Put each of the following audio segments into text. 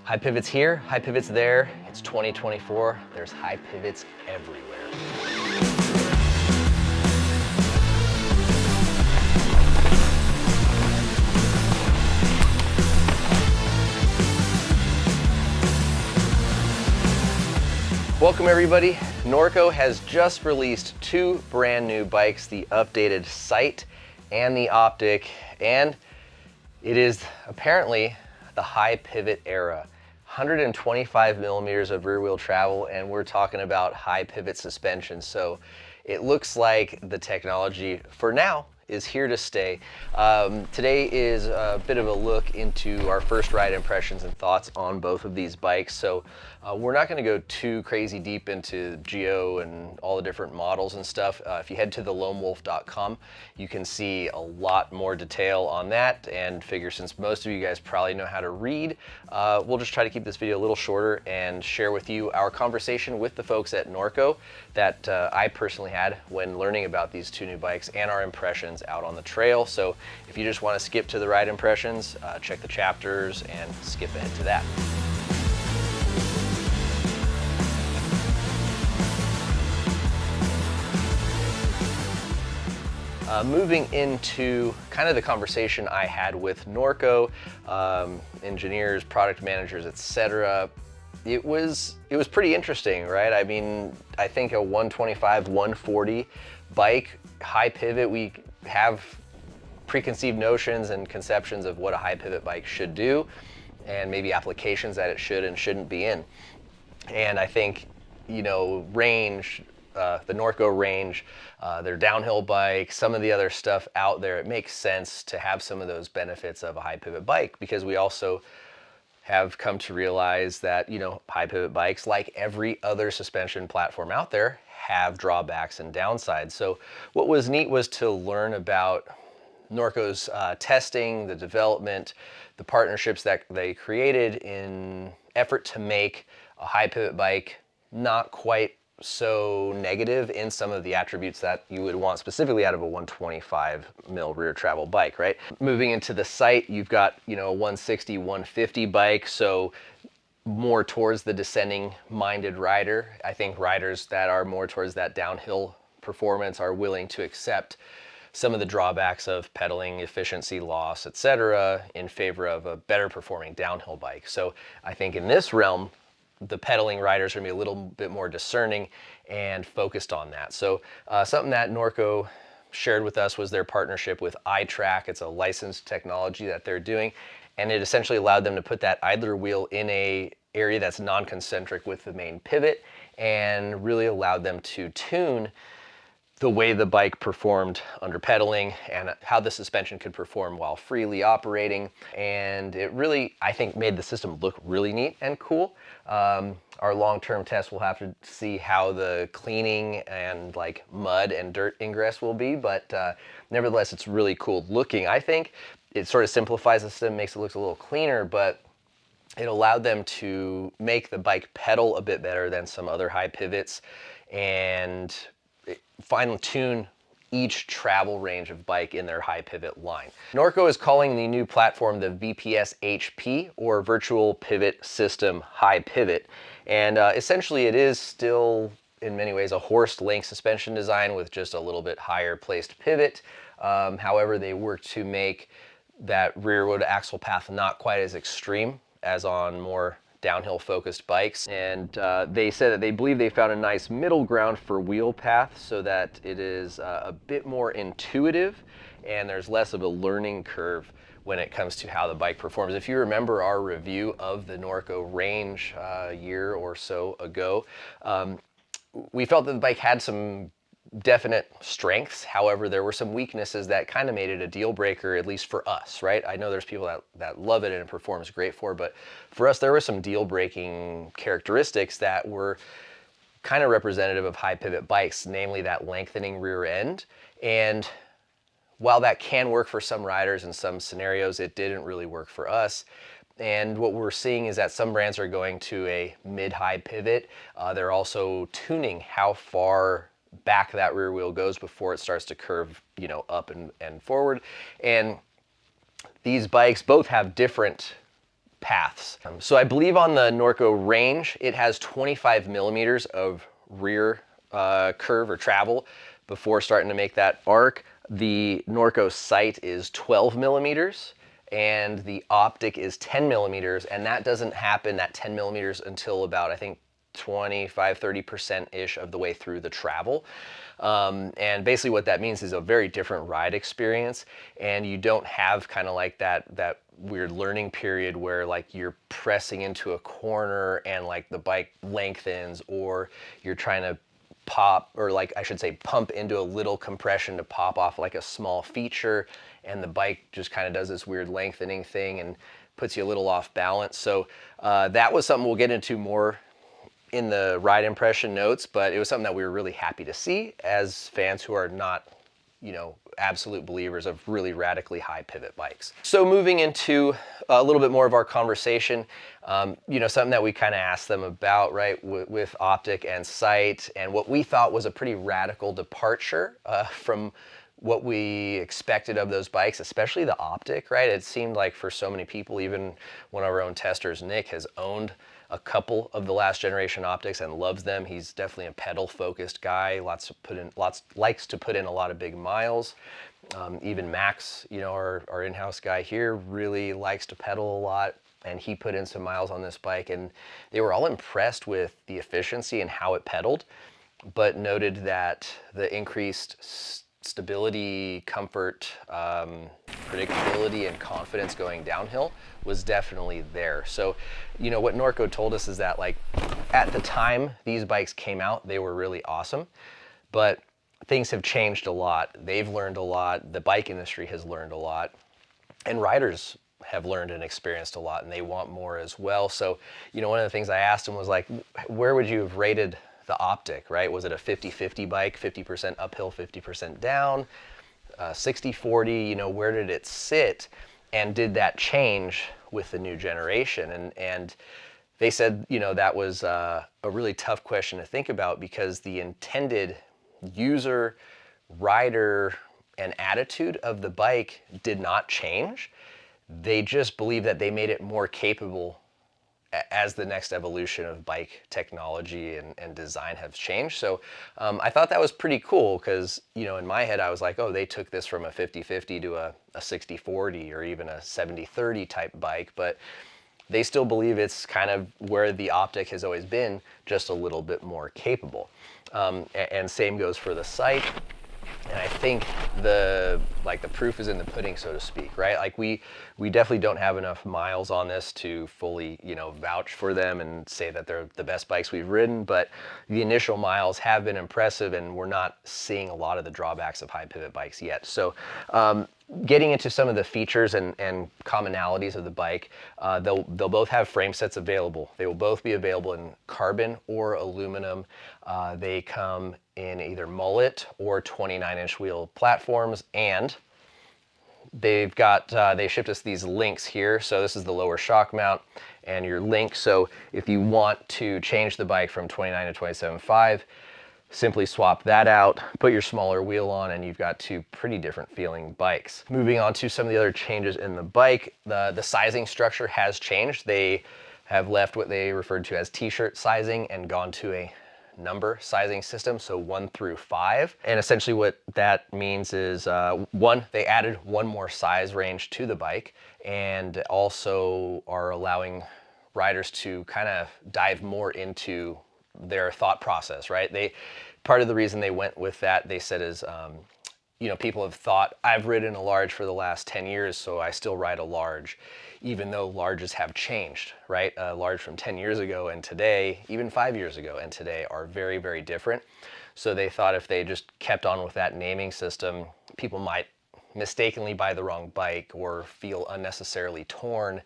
High pivots here, high pivots there. It's 2024. There's high pivots everywhere. Welcome everybody. Norco has just released two brand new bikes, the updated Sight and the Optic, and it is apparently the high pivot era. 125 millimeters of rear wheel travel, and we're talking about high pivot suspension. So it looks like the technology for now is here to stay. Today is a bit of a look into our first ride impressions and thoughts on both of these bikes. So we're not going to go too crazy deep into geo and all the different models and stuff. If you head to the loamwolf.com, you can see a lot more detail on that, and figure since most of you guys probably know how to read, we'll just try to keep this video a little shorter and share with you our conversation with the folks at Norco that I personally had when learning about these two new bikes and our impressions out on the trail. So if you just want to skip to the ride impressions, check the chapters and skip ahead to that. Moving into kind of the conversation I had with Norco, engineers, product managers, etc. It was pretty interesting, right? I mean, I think a 125, 140 bike, high pivot, we have preconceived notions and conceptions of what a high pivot bike should do, and maybe applications that it should and shouldn't be in. And I think, you know, range, the Norco range, their downhill bike, some of the other stuff out there, it makes sense to have some of those benefits of a high pivot bike, because we also have come to realize that, you know, high pivot bikes, like every other suspension platform out there, have drawbacks and downsides. So what was neat was to learn about Norco's testing, the development, the partnerships that they created in effort to make a high pivot bike not quite so negative in some of the attributes that you would want specifically out of a 125 mil rear travel bike, right? Moving into the Sight, you've got, you know, a 160, 150 bike, so more towards the descending minded rider. I think riders that are more towards that downhill performance are willing to accept some of the drawbacks of pedaling efficiency loss, etc., in favor of a better performing downhill bike. So I think in this realm, the pedaling riders are going to be a little bit more discerning and focused on that. So something that Norco shared with us was their partnership with iTrack. It's a licensed technology that they're doing, and it essentially allowed them to put that idler wheel in a area that's non-concentric with the main pivot, and really allowed them to tune the way the bike performed under pedaling and how the suspension could perform while freely operating. And it really, I think, made the system look really neat and cool. Our long-term test, we'll have to see how the cleaning and like mud and dirt ingress will be, but nevertheless, it's really cool looking. I think it sort of simplifies the system, makes it look a little cleaner, but it allowed them to make the bike pedal a bit better than some other high pivots, and fine tune each travel range of bike in their high pivot line. Norco is calling the new platform the VPS HP, or Virtual Pivot System High Pivot. And essentially it is still in many ways a horsed link suspension design with just a little bit higher placed pivot. However, they work to make that rearward axle path not quite as extreme as on more downhill focused bikes, and they said that they believe they found a nice middle ground for wheel path so that it is a bit more intuitive and there's less of a learning curve when it comes to how the bike performs. If you remember our review of the Norco range a year or so ago, we felt that the bike had some definite strengths. However, there were some weaknesses that kind of made it a deal breaker, at least for us, right? I know there's people that love it and it performs great for, but for us, there were some deal breaking characteristics that were kind of representative of high pivot bikes, namely that lengthening rear end. And while that can work for some riders in some scenarios, it didn't really work for us. And what we're seeing is that some brands are going to a mid-high pivot. They're also tuning how far back that rear wheel goes before it starts to curve, you know, up and forward. And these bikes both have different paths. So I believe on the Norco range, it has 25 millimeters of rear curve or travel before starting to make that arc. The Norco Sight is 12 millimeters and the Optic is 10 millimeters, and that doesn't happen, that 10 millimeters, until about, I think, 25-30%-ish of the way through the travel. And basically what that means is a very different ride experience, and you don't have kind of like that weird learning period where like you're pressing into a corner and like the bike lengthens, or you're trying to pop, or like I should say pump into a little compression to pop off like a small feature, and the bike just kind of does this weird lengthening thing and puts you a little off balance. So that was something we'll get into more in the ride impression notes, but it was something that we were really happy to see as fans who are not, you know, absolute believers of really radically high pivot bikes. So moving into a little bit more of our conversation, you know, something that we kind of asked them about, right, with Optic and Sight, and what we thought was a pretty radical departure from what we expected of those bikes, especially the Optic, right? It seemed like for so many people, even one of our own testers, Nick, has owned a couple of the last generation Optics and loves them. He's definitely a pedal focused guy, likes to put in a lot of big miles. Even Max, you know, our in-house guy here, really likes to pedal a lot, and he put in some miles on this bike, and they were all impressed with the efficiency and how it pedaled, but noted that the increased stability, comfort, predictability, and confidence going downhill was definitely there. So, you know, what Norco told us is that, like, at the time these bikes came out, they were really awesome, but things have changed a lot. They've learned a lot. The bike industry has learned a lot, and riders have learned and experienced a lot, and they want more as well. So, you know, one of the things I asked him was like, where would you have rated the Optic, right? Was it a 50-50 bike, 50% uphill, 50% down, 60-40, you know, where did it sit? And did that change with the new generation? And they said, you know, that was a really tough question to think about, because the intended user, rider, and attitude of the bike did not change. They just believe that they made it more capable as the next evolution of bike technology and design has changed. So I thought that was pretty cool, because, you know, in my head I was like, oh, they took this from a 50-50 to a 60-40 or even a 70-30 type bike, but they still believe it's kind of where the Optic has always been, just a little bit more capable. And same goes for the Sight. And I think the proof is in the pudding, so to speak, right? Like we definitely don't have enough miles on this to fully, you know, vouch for them and say that they're the best bikes we've ridden, but the initial miles have been impressive, and we're not seeing a lot of the drawbacks of high pivot bikes yet. So getting into some of the features and commonalities of the bike, they'll both have frame sets available. They will both be available in carbon or aluminum. They come in either mullet or 29-inch wheel platforms, and they've got, they shipped us these links here. So this is the lower shock mount and your link. So if you want to change the bike from 29 to 27.5, simply swap that out, put your smaller wheel on, and you've got two pretty different feeling bikes. Moving on to some of the other changes in the bike, the sizing structure has changed. They have left what they referred to as t-shirt sizing and gone to a number sizing system, so 1 through 5. And essentially what that means is, one, they added one more size range to the bike, and also are allowing riders to kind of dive more into their thought process, right? Part of the reason they went with that, they said, is you know, people have thought, I've ridden a large for the last 10 years, so I still ride a large, even though larges have changed, right? A large from 10 years ago and today, even 5 years ago and today, are very, very different. So they thought if they just kept on with that naming system, people might mistakenly buy the wrong bike or feel unnecessarily torn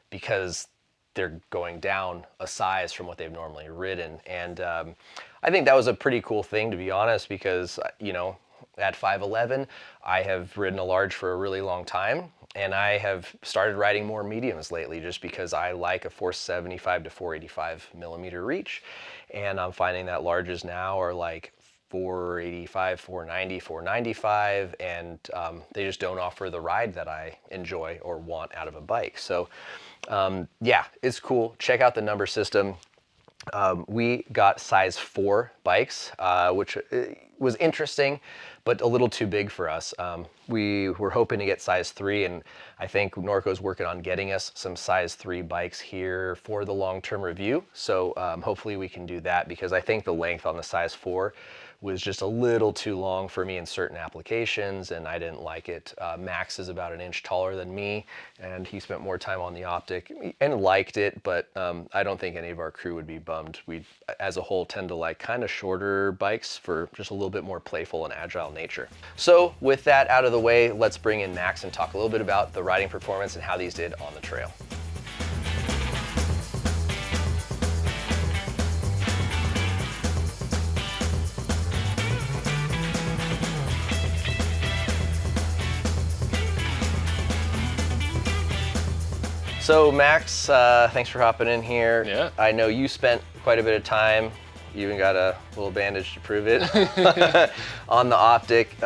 because they're going down a size from what they've normally ridden. And I think that was a pretty cool thing, to be honest, because, you know, at 5'11", I have ridden a large for a really long time, and I have started riding more mediums lately just because I like a 475 to 485 millimeter reach, and I'm finding that larges now are like 485, 490, 495, and they just don't offer the ride that I enjoy or want out of a bike. So yeah, it's cool. Check out the number system. We got size 4 bikes, which was interesting, but a little too big for us. We were hoping to get size 3, and I think Norco's working on getting us some size 3 bikes here for the long-term review. So hopefully we can do that, because I think the length on the size 4 was just a little too long for me in certain applications, and I didn't like it. Max is about an inch taller than me, and he spent more time on the Optic and liked it, but I don't think any of our crew would be bummed. We, as a whole, tend to like kind of shorter bikes for just a little bit more playful and agile nature. So with that out of the way, let's bring in Max and talk a little bit about the riding performance and how these did on the trail. So Max, thanks for hopping in here. Yeah. I know you spent quite a bit of time, you even got a little bandage to prove it, on the Optic.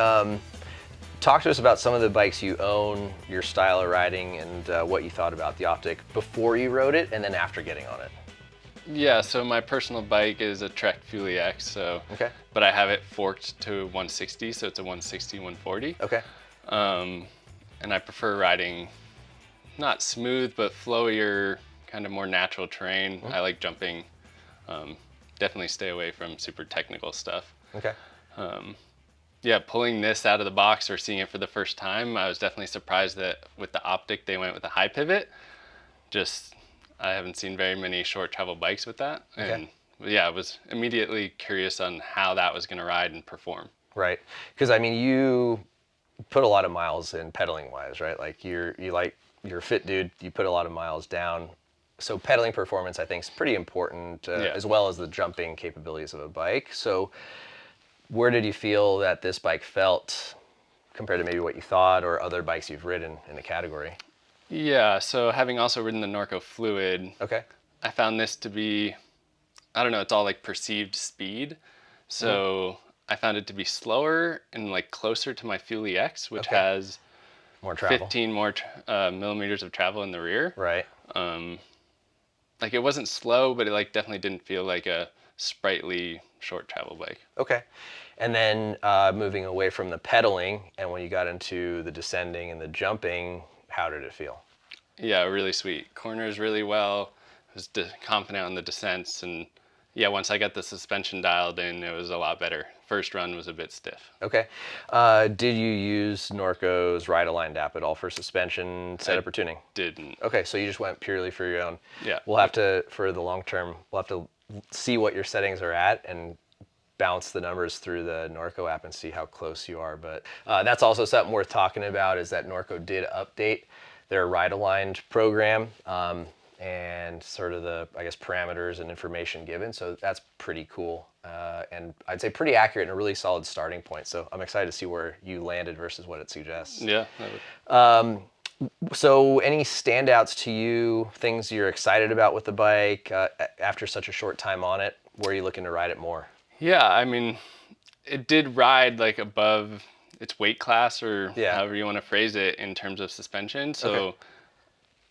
Talk to us about some of the bikes you own, your style of riding, and what you thought about the Optic before you rode it and then after getting on it. Yeah, so my personal bike is a Trek Fuelie X, so, Okay. but I have it forked to 160, so it's a 160, 140. Okay. And I prefer riding not smooth, but flowier, kind of more natural terrain. I like jumping. Definitely stay away from super technical stuff. Okay. Yeah, pulling this out of the box or seeing it for the first time, I was definitely surprised that with the Optic they went with a high pivot. I haven't seen very many short travel bikes with that. And yeah, I was immediately curious on how that was going to ride and perform. Right. Because I mean, you put a lot of miles in pedaling wise, right? Like you're a fit dude, you put a lot of miles down. So pedaling performance, I think, is pretty important, as well as the jumping capabilities of a bike. So where did you feel that this bike felt compared to maybe what you thought or other bikes you've ridden in the category? Yeah, so having also ridden the Norco Fluid, Okay. I found this to be, I don't know, it's all like perceived speed. So I found it to be slower and like closer to my Fuelie X, which has more travel. 15 more millimeters of travel in the rear. Right. Like it wasn't slow, but it like definitely didn't feel like a sprightly short travel bike. Okay. And then moving away from the pedaling, and when you got into the descending and the jumping, how did it feel? Yeah, really sweet. Corners really well. I was confident on the descents, and yeah, once I got the suspension dialed in, it was a lot better. First run was a bit stiff. Okay. Did you use Norco's ride-aligned app at all for suspension setup or tuning? Didn't. Okay, so you just went purely for your own. Yeah. We'll have to, for the long term, we'll have to see what your settings are at and bounce the numbers through the Norco app and see how close you are. But that's also something worth talking about, is that Norco did update their ride-aligned program and sort of the, I guess, parameters and information given. So that's pretty cool. And I'd say pretty accurate and a really solid starting point. So I'm excited to see where you landed versus what it suggests. Yeah. That would... So any standouts to you, things you're excited about with the bike after such a short time on it? Where are you looking to ride it more? Yeah, I mean, it did ride like above its weight class, or however you want to phrase it, in terms of suspension. So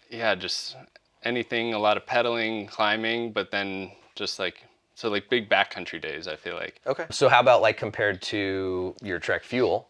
yeah, just anything, a lot of pedaling, climbing, but then just like, so like big backcountry days, I feel like. Okay. So how about like compared to your Trek Fuel,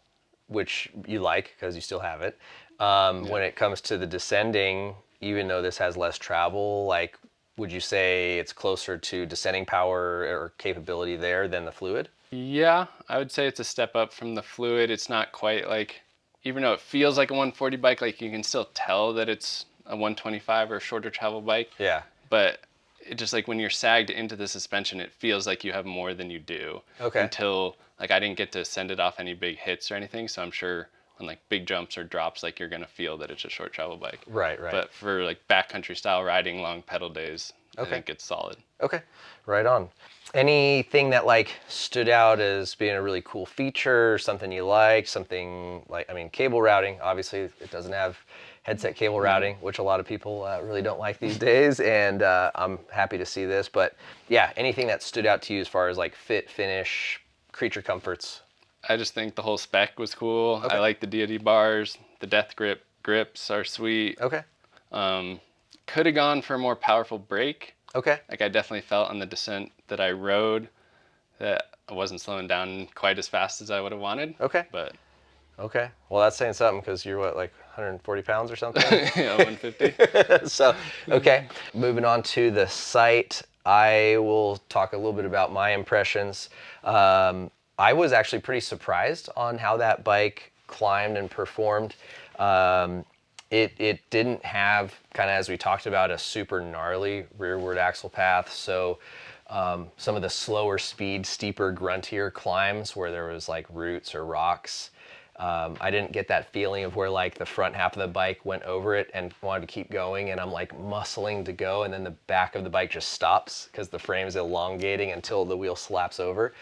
which you like because you still have it, when it comes to the descending, even though this has less travel, like would you say it's closer to descending power or capability there than the Fluid? Yeah, I would say it's a step up from the Fluid. It's not quite like, even though it feels like a 140 bike, like you can still tell that it's a 125 or shorter travel bike. Yeah. But it just like when you're sagged into the suspension, it feels like you have more than you do. Okay. Until like I didn't get to send it off any big hits or anything, so I'm sure on like big jumps or drops, like you're gonna feel that it's a short travel bike. Right, right. But for like backcountry style riding, long pedal days, I think it's solid. Okay, right on. Anything that like stood out as being a really cool feature, something you like, something like, I mean, cable routing, obviously it doesn't have headset cable routing, which a lot of people really don't like these days, and I'm happy to see this, but yeah, anything that stood out to you as far as like fit, finish, creature comforts? I just think the whole spec was cool. Okay. I like the DoD bars. The death grip grips are sweet. Okay. Could have gone for a more powerful brake. Okay. Like I definitely felt on the descent that I rode that I wasn't slowing down quite as fast as I would have wanted. Okay. But Okay. Well, that's saying something because you're what, like 140 pounds or something? yeah, 150. So, okay. Moving on to the Sight, I will talk a little bit about my impressions. I was actually pretty surprised on how that bike climbed and performed. It didn't have, kind of as we talked about, a super gnarly rearward axle path. So some of the slower speed, steeper, gruntier climbs where there was like roots or rocks, I didn't get that feeling of where like the front half of the bike went over it and wanted to keep going, and I'm like muscling to go, and then the back of the bike just stops because the frame is elongating until the wheel slaps over.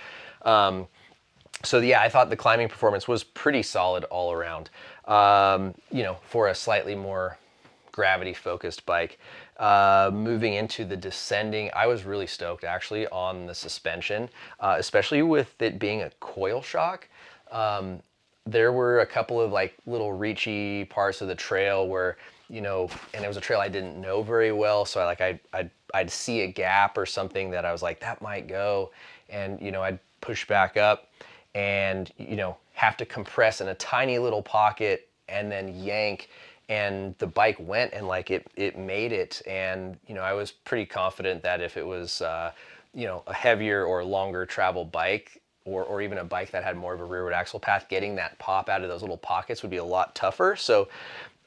So yeah, I thought the climbing performance was pretty solid all around. For a slightly more gravity-focused bike. Moving into the descending, I was really stoked actually on the suspension, especially with it being a coil shock. There were a couple of like little reachy parts of the trail where, and it was a trail I didn't know very well, so I'd see a gap or something that I was like, that might go, and I'd push back up and have to compress in a tiny little pocket and then yank, and the bike went, and like it made it. And I was pretty confident that if it was a heavier or longer travel bike, or even a bike that had more of a rearward axle path, getting that pop out of those little pockets would be a lot tougher. So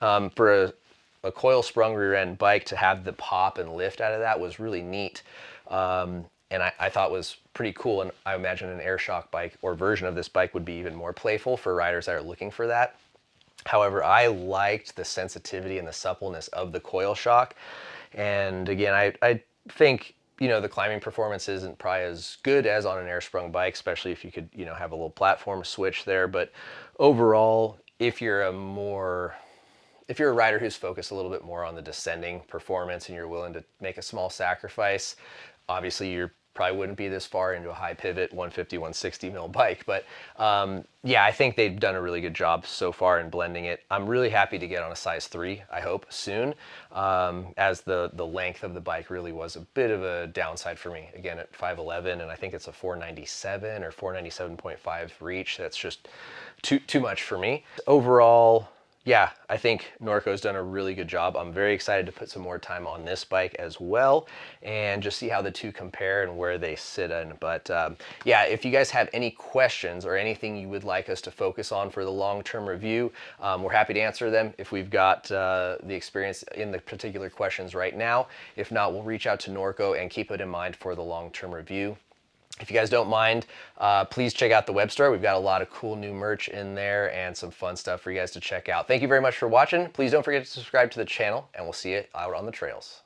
for a coil sprung rear end bike to have the pop and lift out of that was really neat. And I thought was pretty cool. And I imagine an air shock bike or version of this bike would be even more playful for riders that are looking for that. However, I liked the sensitivity and the suppleness of the coil shock. And again, I think, the climbing performance isn't probably as good as on an air sprung bike, especially if you could, have a little platform switch there. But overall, if you're a rider who's focused a little bit more on the descending performance and you're willing to make a small sacrifice, obviously you probably wouldn't be this far into a high pivot 150, 160 mil bike. But yeah, I think they've done a really good job so far in blending it. I'm really happy to get on a size 3, I hope, soon, as the length of the bike really was a bit of a downside for me. Again, at 5'11", and I think it's a 497 or 497.5 reach. That's just too much for me. Overall, yeah, I think Norco's done a really good job. I'm very excited to put some more time on this bike as well and just see how the two compare and where they sit in. But yeah, if you guys have any questions or anything you would like us to focus on for the long-term review, we're happy to answer them if we've got the experience in the particular questions right now. If not, we'll reach out to Norco and keep it in mind for the long-term review. If you guys don't mind, please check out the web store. We've got a lot of cool new merch in there and some fun stuff for you guys to check out. Thank you very much for watching. Please don't forget to subscribe to the channel, and we'll see you out on the trails.